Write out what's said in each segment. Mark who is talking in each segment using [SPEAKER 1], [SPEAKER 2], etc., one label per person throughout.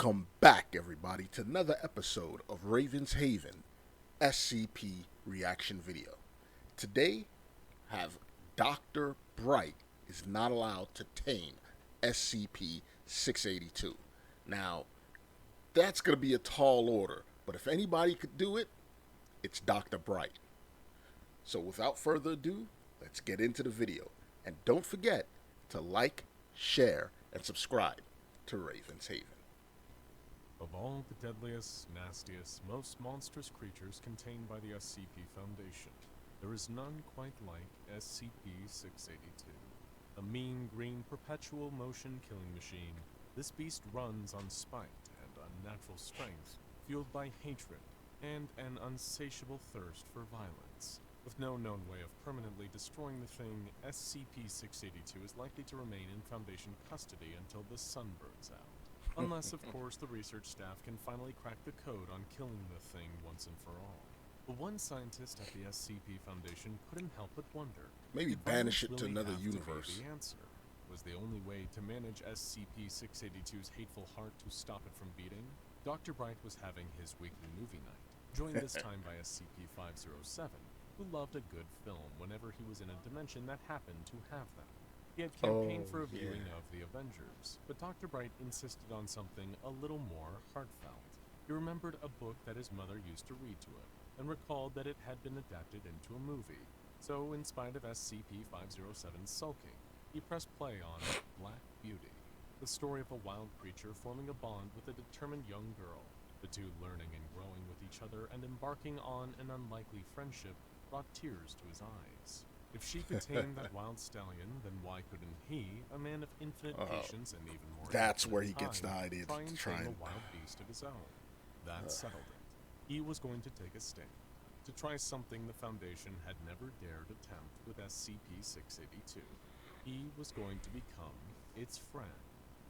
[SPEAKER 1] Welcome back, everybody, to another episode of Raven's Haven SCP reaction video. Today, have DrBright is not allowed to tame SCP-682. Now, that's going to be a tall order, but if anybody could do it, it's DrBright. So without further ado, let's get into the video. And don't forget to like, share, and subscribe to Raven's Haven.
[SPEAKER 2] Of all the deadliest, nastiest, most monstrous creatures contained by the SCP Foundation, there is none quite like SCP-682. A mean, green, perpetual motion killing machine, this beast runs on spite and unnatural strength, fueled by hatred and an insatiable thirst for violence. With no known way of permanently destroying the thing, SCP-682 is likely to remain in Foundation custody until the sun burns out. Unless, of course, the research staff can finally crack the code on killing the thing once and for all. But one scientist at the SCP Foundation couldn't help but wonder.
[SPEAKER 1] Maybe banish it to another universe.
[SPEAKER 2] The answer was the only way to manage SCP-682's hateful heart to stop it from beating. DrBright was having his weekly movie night, joined this time by SCP-507, who loved a good film whenever he was in a dimension that happened to have them. He had campaigned for a viewing of The Avengers, but DrBright insisted on something a little more heartfelt. He remembered a book that his mother used to read to him, and recalled that it had been adapted into a movie. So, in spite of SCP-507 sulking, he pressed play on Black Beauty, the story of a wild creature forming a bond with a determined young girl. The two learning and growing with each other and embarking on an unlikely friendship brought tears to his eyes. If she could tame that wild stallion, then why couldn't he, a man of infinite patience and even more
[SPEAKER 1] that's where he gets the idea
[SPEAKER 2] to
[SPEAKER 1] try
[SPEAKER 2] tame
[SPEAKER 1] and
[SPEAKER 2] a wild beast of his own? That settled it. He was going to take a stand, to try something the Foundation had never dared attempt with SCP-682. He was going to become its friend.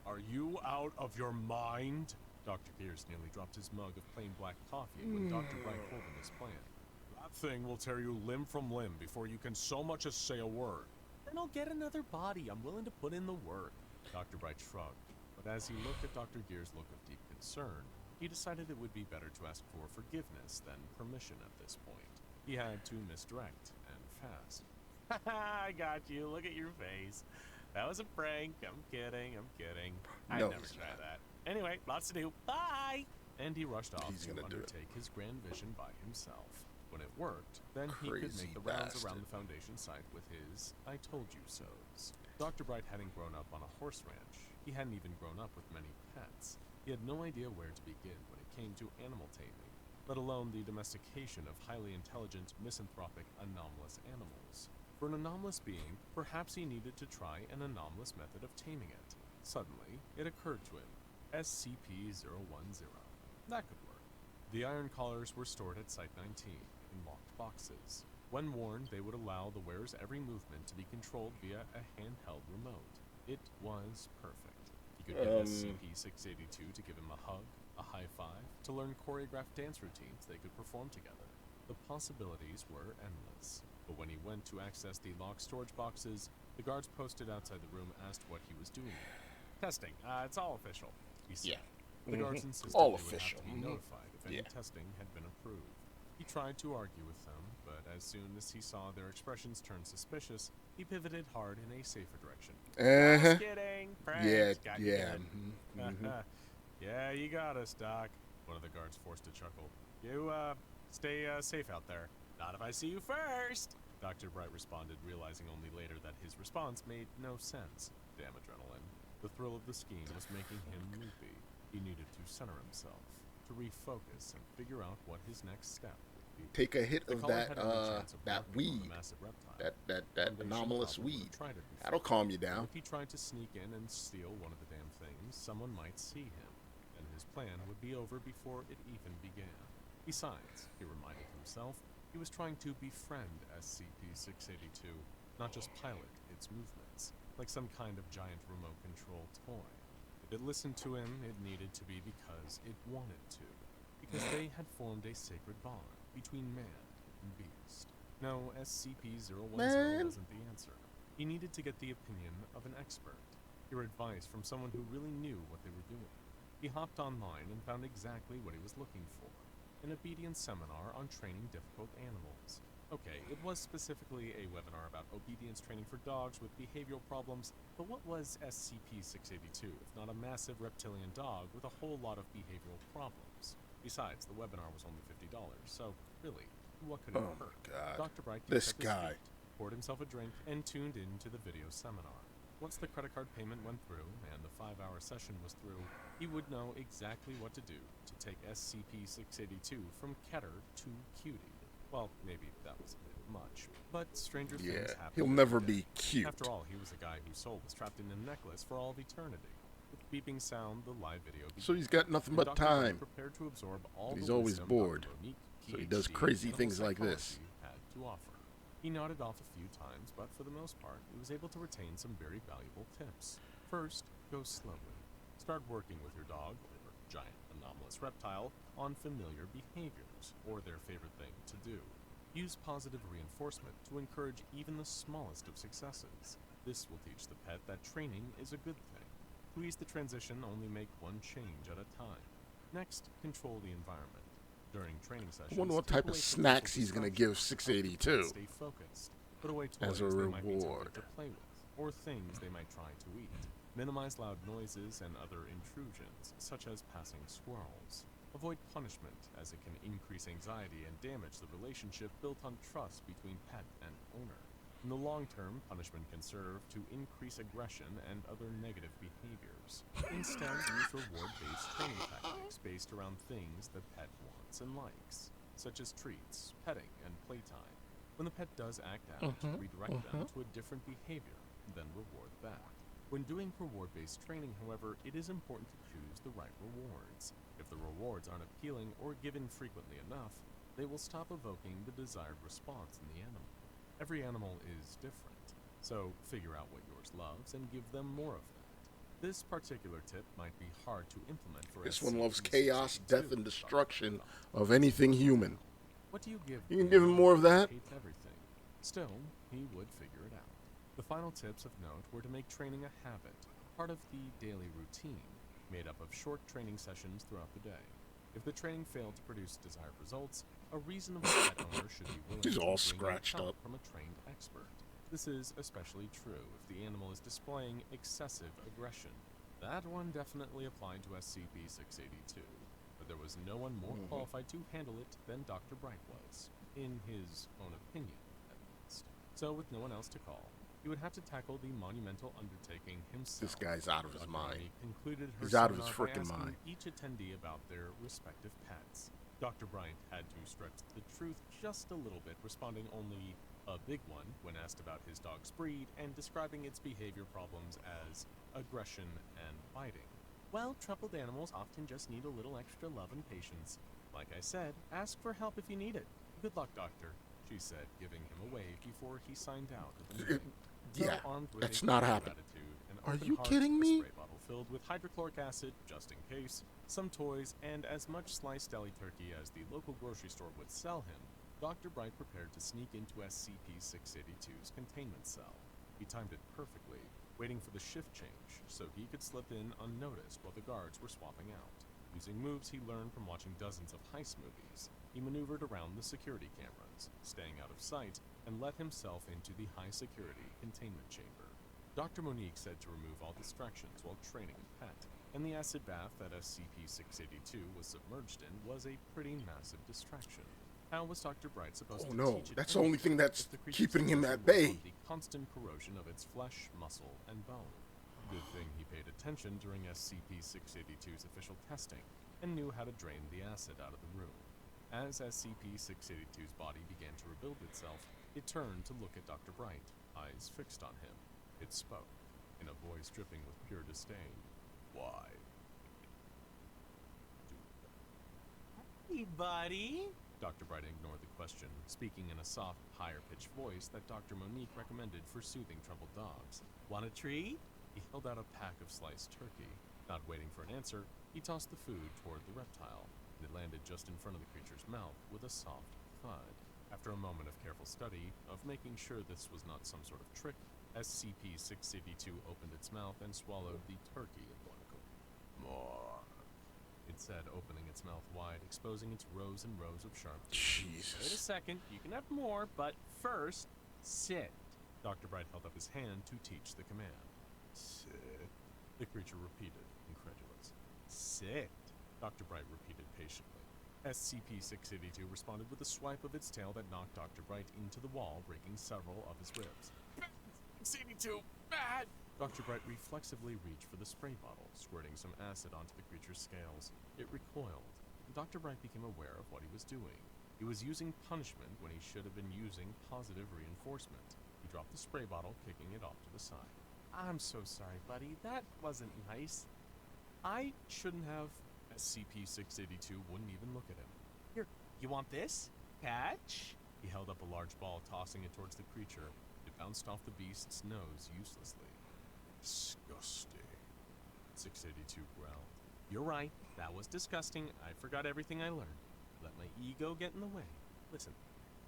[SPEAKER 2] Are you out of your mind? Dr. Gears nearly dropped his mug of plain black coffee when DrBright told him his plan. That thing will tear you limb from limb before you can so much as say a word. Then I'll get another body. I'm willing to put in the work. DrBright shrugged, but as he looked at Dr. Gears' look of deep concern, he decided it would be better to ask for forgiveness than permission at this point. He had to misdirect, and fast. Haha, I got you. Look at your face. That was a prank. I'm kidding. I'd never try that. Anyway, lots to do. Bye! And he rushed off to undertake his grand vision by himself. When it worked, then he could make the rounds around the Foundation site with his I told you so's. DrBright hadn't grown up on a horse ranch. He hadn't even grown up with many pets. He had no idea where to begin when it came to animal taming, let alone the domestication of highly intelligent, misanthropic, anomalous animals. For an anomalous being, perhaps he needed to try an anomalous method of taming it. Suddenly, it occurred to him, SCP-010. That could work. The iron collars were stored at Site 19. In locked boxes. When worn, they would allow the wearer's every movement to be controlled via a handheld remote. It was perfect. He could get SCP-682 to give him a hug, a high five, to learn choreographed dance routines they could perform together. The possibilities were endless. But when he went to access the locked storage boxes, the guards posted outside the room asked what he was doing. Testing. It's all official, he said. The guards insisted
[SPEAKER 1] all
[SPEAKER 2] they would
[SPEAKER 1] official.
[SPEAKER 2] have to be notified if any testing had been approved. He tried to argue with them, but as soon as he saw their expressions turn suspicious, he pivoted hard in a safer direction. Just kidding. Pranks. Yeah, you got us, Doc. One of the guards forced a chuckle. You, stay safe out there. Not if I see you first. DrBright responded, realizing only later that his response made no sense. Damn adrenaline. The thrill of the scheme was making him loopy. He needed to center himself, to refocus and figure out what his next step would be.
[SPEAKER 1] Take a hit of that weed, that anomalous weed. That'll calm you down.
[SPEAKER 2] If he tried to sneak in and steal one of the damn things, someone might see him, and his plan would be over before it even began. Besides, he reminded himself, he was trying to befriend SCP-682, not just pilot its movements, like some kind of giant remote-controlled toy. If it listened to him, it needed to be because it wanted to. Because they had formed a sacred bond between man and beast. No, SCP-010 wasn't the answer. He needed to get the opinion of an expert. Hear advice from someone who really knew what they were doing. He hopped online and found exactly what he was looking for, an obedience seminar on training difficult animals. Okay, it was specifically a webinar about obedience training for dogs with behavioral problems, but what was SCP-682 if not a massive reptilian dog with a whole lot of behavioral problems? Besides, the webinar was only $50, so really, what could it hurt?
[SPEAKER 1] God.
[SPEAKER 2] DrBright
[SPEAKER 1] This
[SPEAKER 2] kicked up his
[SPEAKER 1] guy.
[SPEAKER 2] feet, poured himself a drink, and tuned into the video seminar. Once the credit card payment went through and the 5-hour session was through, he would know exactly what to do to take SCP-682 from Keter to Cutie. Well, maybe that was a bit much, but stranger things happen.
[SPEAKER 1] He'll never be cute.
[SPEAKER 2] After all, he was a guy whose soul was trapped in a necklace for all of eternity. With beeping sound, the live video began.
[SPEAKER 1] So he's got nothing but
[SPEAKER 2] Dr.
[SPEAKER 1] time.
[SPEAKER 2] Prepared to absorb all
[SPEAKER 1] He's
[SPEAKER 2] the
[SPEAKER 1] always
[SPEAKER 2] wisdom
[SPEAKER 1] bored.
[SPEAKER 2] Dr. Monique,
[SPEAKER 1] So he does
[SPEAKER 2] PhD,
[SPEAKER 1] crazy
[SPEAKER 2] animal
[SPEAKER 1] things like this.
[SPEAKER 2] psychology had to offer. He nodded off a few times, but for the most part, he was able to retain some very valuable tips. First, go slowly. Start working with your dog, or giant anomalous reptile, on familiar behaviors, or their favorite thing to do. Use positive reinforcement to encourage even the smallest of successes. This will teach the pet that training is a good thing. To ease the transition, only make one change at a time. Next, control the environment. During training sessions,
[SPEAKER 1] I wonder what
[SPEAKER 2] take
[SPEAKER 1] type of
[SPEAKER 2] away
[SPEAKER 1] snacks
[SPEAKER 2] potential
[SPEAKER 1] he's going to give
[SPEAKER 2] distractions.
[SPEAKER 1] 682
[SPEAKER 2] Stay focused. Put away toys
[SPEAKER 1] as a
[SPEAKER 2] they might be
[SPEAKER 1] reward.
[SPEAKER 2] tempted to play with, or things they might try to eat. Minimize loud noises and other intrusions, such as passing squirrels. Avoid punishment, as it can increase anxiety and damage the relationship built on trust between pet and owner. In the long term, punishment can serve to increase aggression and other negative behaviors. Instead, use reward-based training tactics based around things the pet wants and likes, such as treats, petting, and playtime. When the pet does act out, redirect them to a different behavior, then reward that. When doing reward-based training, however, it is important to choose the right rewards. If the rewards aren't appealing or given frequently enough, they will stop evoking the desired response in the animal. Every animal is different, so figure out what yours loves and give them more of that. This particular tip might be hard to implement for
[SPEAKER 1] This one loves
[SPEAKER 2] SCP-682,
[SPEAKER 1] chaos, death, and destruction of anything human.
[SPEAKER 2] What do you give?
[SPEAKER 1] You can give him more of that?
[SPEAKER 2] Hates everything. Still, he would figure it out. The final tips of note were to make training a habit, part of the daily routine, made up of short training sessions throughout the day. If the training failed to produce desired results, a reasonable pet owner should be willing
[SPEAKER 1] He's
[SPEAKER 2] to
[SPEAKER 1] all
[SPEAKER 2] bring in
[SPEAKER 1] scratched
[SPEAKER 2] help
[SPEAKER 1] up.
[SPEAKER 2] from a trained expert. This is especially true if the animal is displaying excessive aggression. That one definitely applied to SCP-682, but there was no one more qualified to handle it than DrBright was, in his own opinion, at least. So with no one else to call, he would have to tackle the monumental undertaking himself.
[SPEAKER 1] This guy's out of his
[SPEAKER 2] Dr.
[SPEAKER 1] mind.
[SPEAKER 2] Monique concluded her
[SPEAKER 1] He's out of his
[SPEAKER 2] seminar by
[SPEAKER 1] frickin'
[SPEAKER 2] asking
[SPEAKER 1] mind.
[SPEAKER 2] each attendee about their respective pets. DrBright had to stretch the truth just a little bit, responding only a big one when asked about his dog's breed and describing its behavior problems as aggression and biting. Well, troubled animals often just need a little extra love and patience. Like I said, ask for help if you need it. Good luck, Doctor, she said, giving him a wave before he signed out of the meeting.
[SPEAKER 1] Yeah,
[SPEAKER 2] armed with
[SPEAKER 1] that's
[SPEAKER 2] a
[SPEAKER 1] not
[SPEAKER 2] clear
[SPEAKER 1] happening.
[SPEAKER 2] attitude, an
[SPEAKER 1] Are
[SPEAKER 2] open
[SPEAKER 1] you
[SPEAKER 2] heart,
[SPEAKER 1] kidding
[SPEAKER 2] a
[SPEAKER 1] me?
[SPEAKER 2] spray bottle filled with hydrochloric acid, just in case, some toys, and as much sliced deli turkey as the local grocery store would sell him, DrBright prepared to sneak into SCP-682's containment cell. He timed it perfectly, waiting for the shift change so he could slip in unnoticed while the guards were swapping out. Using moves he learned from watching dozens of heist movies, he maneuvered around the security cameras, staying out of sight, and let himself into the high-security containment chamber. Dr. Monique said to remove all distractions while training a pet, and the acid bath that SCP-682 was submerged in was a pretty massive distraction. How was DrBright supposed to
[SPEAKER 1] no,
[SPEAKER 2] teach it
[SPEAKER 1] that's the only thing
[SPEAKER 2] anything
[SPEAKER 1] that's
[SPEAKER 2] if the creature's
[SPEAKER 1] keeping him
[SPEAKER 2] attention
[SPEAKER 1] at
[SPEAKER 2] was
[SPEAKER 1] bay.
[SPEAKER 2] on the constant corrosion of its flesh, muscle, and bone. Good thing he paid attention during SCP-682's official testing and knew how to drain the acid out of the room. As SCP-682's body began to rebuild itself, it turned to look at DrBright, eyes fixed on him. It spoke, in a voice dripping with pure disdain. Why?
[SPEAKER 3] Hey, buddy.
[SPEAKER 2] DrBright ignored the question, speaking in a soft, higher-pitched voice that Dr. Monique recommended for soothing troubled dogs.
[SPEAKER 3] Want a treat?
[SPEAKER 2] He held out a pack of sliced turkey. Not waiting for an answer, he tossed the food toward the reptile, and it landed just in front of the creature's mouth with a soft thud. After a moment of careful study, of making sure this was not some sort of trick, SCP-682 opened its mouth and swallowed the turkey in one go. More. it said, opening its mouth wide, exposing its rows and rows of sharp teeth. Wait a
[SPEAKER 1] Jesus.
[SPEAKER 2] second, you can have more, but first, sit. Dr. Bright held up his hand to teach the command. Sit. The creature repeated, incredulous. Sit. Dr. Bright repeated patiently. SCP-682 responded with a swipe of its tail that knocked Dr. Bright into the wall, breaking several of his ribs. 682, bad! Dr. Bright reflexively reached for the spray bottle, squirting some acid onto the creature's scales. It recoiled, and Dr. Bright became aware of what he was doing. He was using punishment when he should have been using positive reinforcement. He dropped the spray bottle, kicking it off to the side. I'm so sorry, buddy. That wasn't nice. I shouldn't have. SCP-682 wouldn't even look at him. Here, you want this? Catch? He held up a large ball, tossing it towards the creature. It bounced off the beast's nose uselessly. Disgusting. 682 growled. You're right. That was disgusting. I forgot everything I learned. Let my ego get in the way. Listen,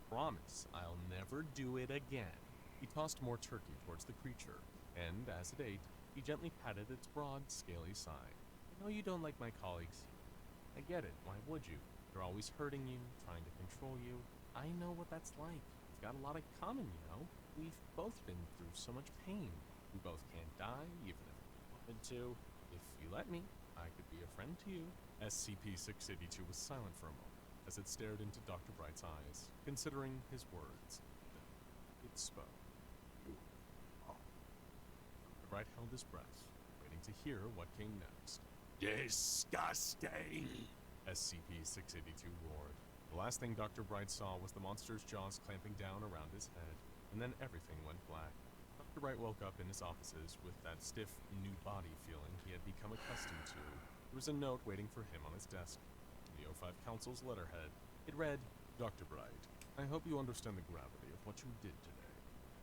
[SPEAKER 2] promise I'll never do it again. He tossed more turkey towards the creature, and as it ate, he gently patted its broad, scaly side. I know you don't like my colleagues. I get it. Why would you? They're always hurting you, trying to control you. I know what that's like. We've got a lot in common, you know. We've both been through so much pain. We both can't die, even if we wanted to. If you let me, I could be a friend to you. SCP-682 was silent for a moment as it stared into Dr. Bright's eyes, considering his words. Then it spoke. Dr. Bright held his breath, waiting to hear what came next. Disgusting! SCP-682 roared. The last thing Dr. Bright saw was the monster's jaws clamping down around his head, and then everything went black. Dr. Bright woke up in his offices with that stiff, new body feeling he had become accustomed to. There was a note waiting for him on his desk. The O5 Council's letterhead. It read, Dr. Bright, I hope you understand the gravity of what you did today.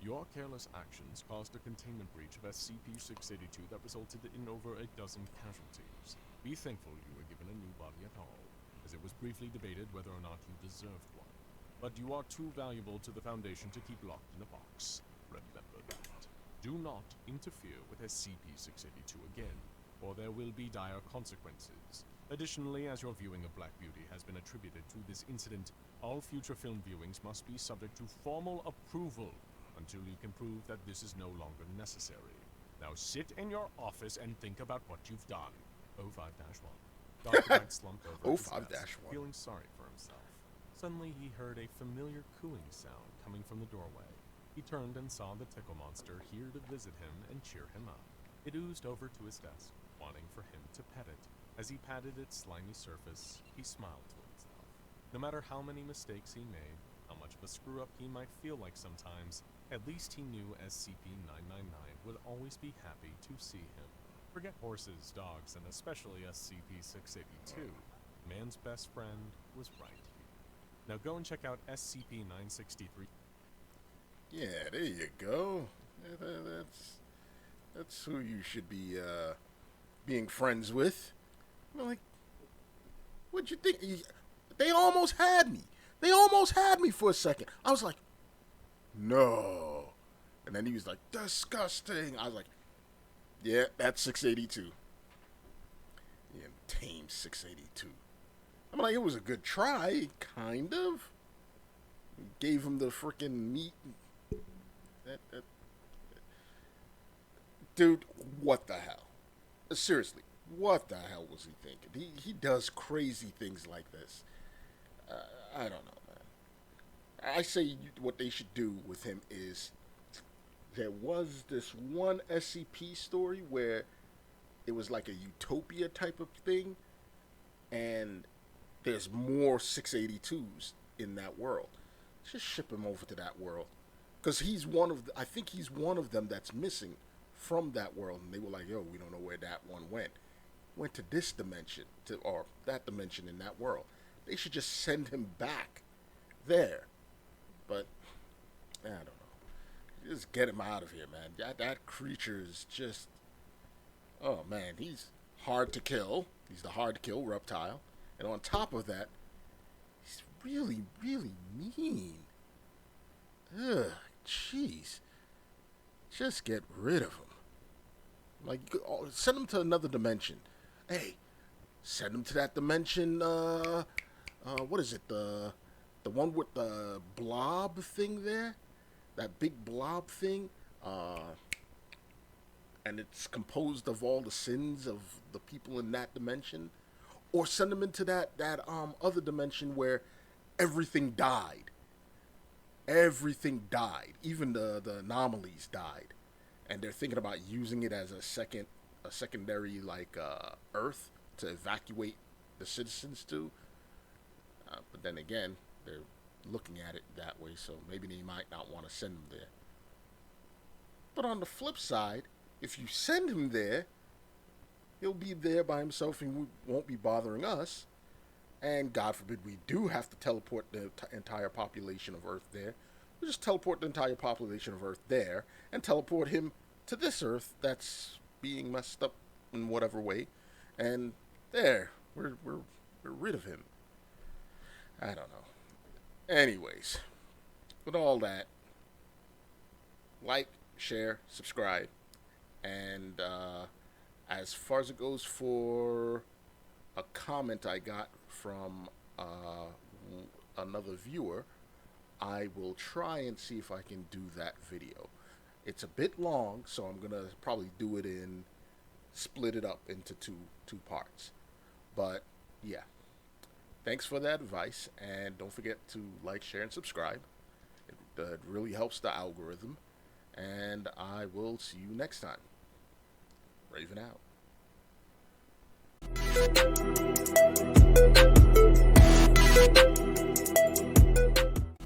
[SPEAKER 2] Your careless actions caused a containment breach of SCP-682 that resulted in over a dozen casualties. Be thankful you were given a new body at all, as it was briefly debated whether or not you deserved one. But you are too valuable to the Foundation to keep locked in a box. Remember that. Do not interfere with SCP-682 again, or there will be dire consequences. Additionally, as your viewing of Black Beauty has been attributed to this incident, all future film viewings must be subject to formal approval until you can prove that this is no longer necessary. Now sit in your office and think about what you've done. 05-1. Dr. Bright slumped over his desk,
[SPEAKER 1] 05-1.
[SPEAKER 2] feeling sorry for himself. Suddenly he heard a familiar cooing sound coming from the doorway. He turned and saw the tickle monster here to visit him and cheer him up. It oozed over to his desk, wanting for him to pet it. As he patted its slimy surface, he smiled to himself. No matter how many mistakes he made, how much of a screw-up he might feel like sometimes, at least he knew SCP-999 would always be happy to see him. Forget horses, dogs, and especially SCP-682. Man's best friend was right here. Now go and check out SCP-963.
[SPEAKER 1] Yeah, there you go. That's who you should be being friends with. I'm like, what'd you think? They almost had me. They almost had me for a second. I was like, no. And then he was like, disgusting. I was like, yeah, that's 682. Yeah, Tame 682. I'm like, it was a good try, kind of. Gave him the freaking meat. Dude, what the hell? Seriously, what the hell was he thinking? He does crazy things like this. I don't know, man. I say what they should do with him is, there was this one SCP story where it was like a utopia type of thing, and there's more 682s in that world. Just ship him over to that world, because he's one of I think he's one of them that's missing from that world. And they were like, yo, we don't know where that one went to this dimension, or that dimension in that world. They should just send him back there. But I don't know, just get him out of here, man. That creature is just, oh man, he's hard to kill. He's the hard to kill reptile, and on top of that, he's really, really mean. Ugh, jeez. Just get rid of him. Like, send him to another dimension. Hey, Send him to that dimension. What is it? The one with the blob thing there, that big blob thing. And it's composed of all the sins of the people in that dimension. Or send them into that other dimension where everything died. Everything died. Even the anomalies died. And they're thinking about using it as a secondary like Earth to evacuate the citizens to. But then again, they're looking at it that way, so maybe they might not want to send them there. But on the flip side, if you send him there, he'll be there by himself and won't be bothering us. And God forbid we do have to teleport the entire population of Earth there. We'll just teleport the entire population of Earth there and teleport him to this Earth that's being messed up in whatever way. And there, we're rid of him. I don't know. Anyways, with all that, like, share, subscribe. And as far as it goes for a comment I got from another viewer, I will try and see if I can do that video. It's a bit long, so I'm gonna probably do it split it up into two parts. But yeah, thanks for that advice, and don't forget to like, share, and subscribe. It really helps the algorithm, and I will see you next time. Raven out.